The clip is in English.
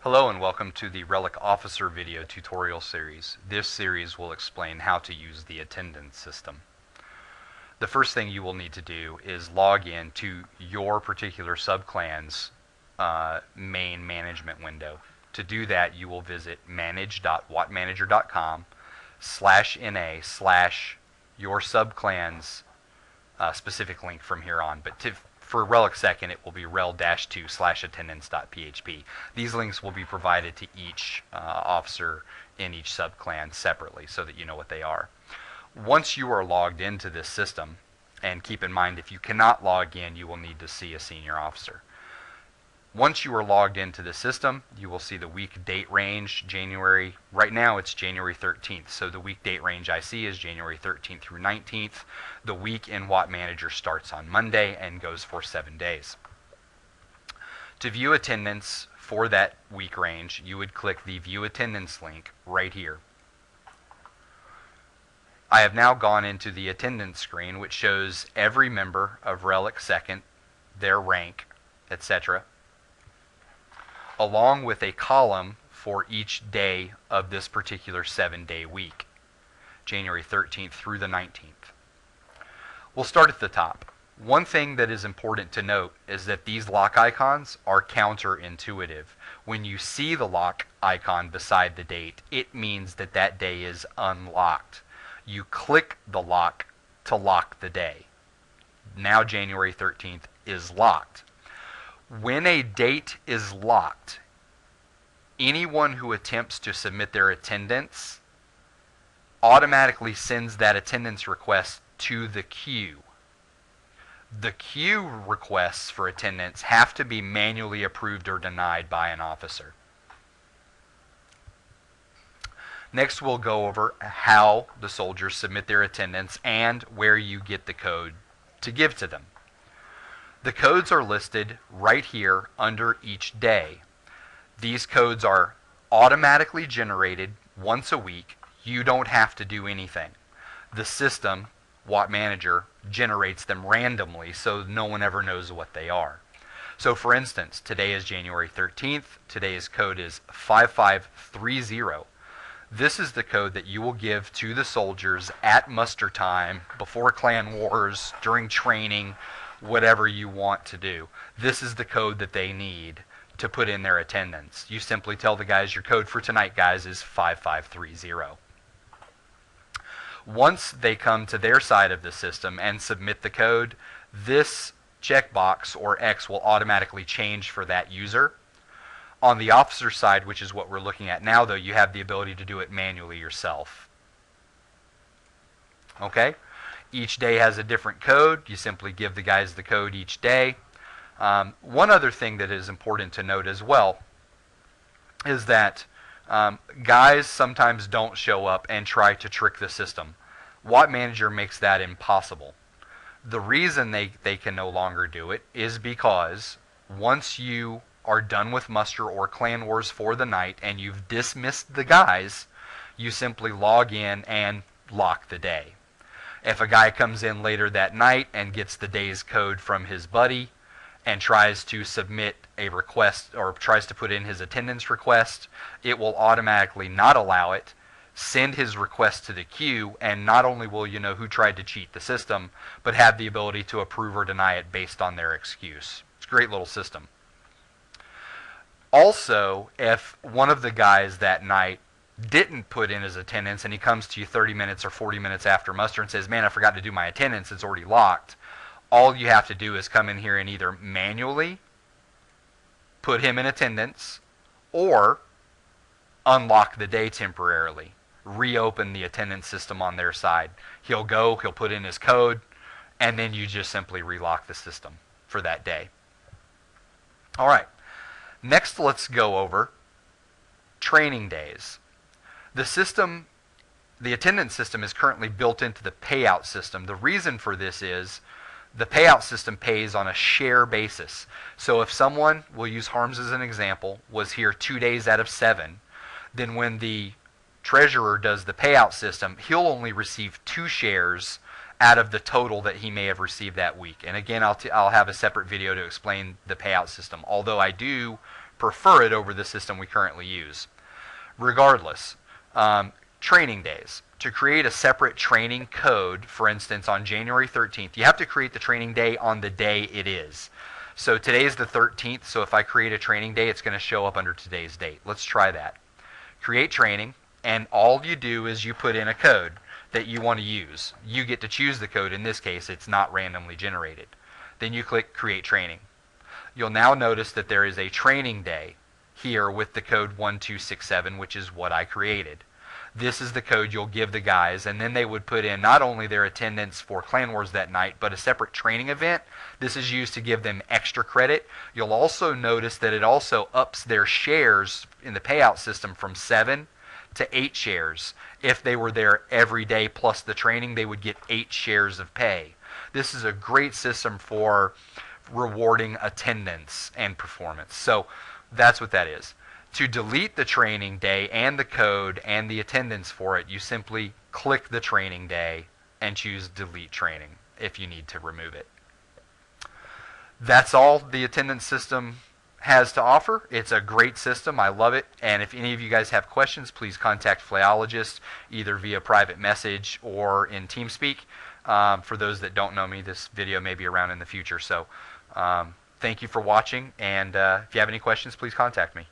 Hello and welcome to the Relic Officer video tutorial series. This series will explain how to use the attendance system. The first thing you will need to do is log in to your particular subclan's main management window. To do that, you will visit manage.wotmanager.com/na/your subclan's specific link from here on. But for Relic Second, it will be rel-2/attendance.php. These links will be provided to each officer in each subclan separately so that you know what they are. Once you are logged into this system, and keep in mind if you cannot log in, you will need to see a senior officer. Once you are logged into the system, you will see the week date range, January. Right now it's January 13th, so the week date range I see is January 13th through 19th. The week in Wot Manager starts on Monday and goes for 7 days. To view attendance for that week range, you would click the View Attendance link right here. I have now gone into the attendance screen, which shows every member of Relic Second, their rank, etc., along with a column for each day of this particular 7-day week, January 13th through the 19th. We'll start at the top. One thing that is important to note is that these lock icons are counterintuitive. When you see the lock icon beside the date, it means that that day is unlocked. You click the lock to lock the day. Now January 13th is locked. When a date is locked, anyone who attempts to submit their attendance automatically sends that attendance request to the queue. The queue requests for attendance have to be manually approved or denied by an officer. Next, we'll go over how the soldiers submit their attendance and where you get the code to give to them. The codes are listed right here under each day. These codes are automatically generated once a week. You don't have to do anything. The system, Wot Manager, generates them randomly so no one ever knows what they are. So for instance, today is January 13th. Today's code is 5530. This is the code that you will give to the soldiers at muster time, before clan wars, during training, whatever you want to do. This is the code that they need to put in their attendance. You simply tell the guys your code for tonight, guys, is 5530. Once they come to their side of the system and submit the code, this checkbox or X will automatically change for that user. On the officer side, which is what we're looking at now, though, you have the ability to do it manually yourself. Okay? Each day has a different code. You simply give the guys the code each day. One other thing that is important to note as well is that guys sometimes don't show up and try to trick the system. Wot Manager makes that impossible. The reason they can no longer do it is because once you are done with muster or clan wars for the night and you've dismissed the guys, you simply log in and lock the day. If a guy comes in later that night and gets the day's code from his buddy and tries to submit a request or tries to put in his attendance request, it will automatically not allow it, send his request to the queue, and not only will you know who tried to cheat the system, but have the ability to approve or deny it based on their excuse. It's a great little system. Also, if one of the guys that night didn't put in his attendance and he comes to you 30 minutes or 40 minutes after muster and says, man, I forgot to do my attendance, it's already locked, all you have to do is come in here and either manually put him in attendance or unlock the day temporarily, reopen the attendance system on their side. He'll put in his code, and then you just simply relock the system for that day. All right, next let's go over training days. The attendance system is currently built into the payout system. The reason for this is the payout system pays on a share basis. So if someone, we'll use Harms as an example, was here 2 days out of 7, then when the treasurer does the payout system, he'll only receive 2 shares out of the total that he may have received that week. And again, I'll have a separate video to explain the payout system, although I do prefer it over the system we currently use. Regardless, training days. To create a separate training code, for instance, on January 13th, you have to create the training day on the day it is. So today is the 13th, so if I create a training day, it's going to show up under today's date. Let's try that. Create training, and all you do is you put in a code that you want to use. You get to choose the code. In this case, it's not randomly generated. Then you click Create Training. You'll now notice that there is a training day here with the code 1267, which is what I created. This is the code you'll give the guys, and then they would put in not only their attendance for Clan Wars that night, but a separate training event. This is used to give them extra credit. You'll also notice that it also ups their shares in the payout system from 7 to 8 shares. If they were there every day plus the training, they would get 8 shares of pay. This is a great system for rewarding attendance and performance. So that's what that is. To delete the training day and the code and the attendance for it, you simply click the training day and choose Delete Training if you need to remove it. That's all the attendance system has to offer. It's a great system. I love it. And if any of you guys have questions, please contact Flayologist either via private message or in TeamSpeak. For those that don't know me, this video may be around in the future. So thank you for watching. And if you have any questions, please contact me.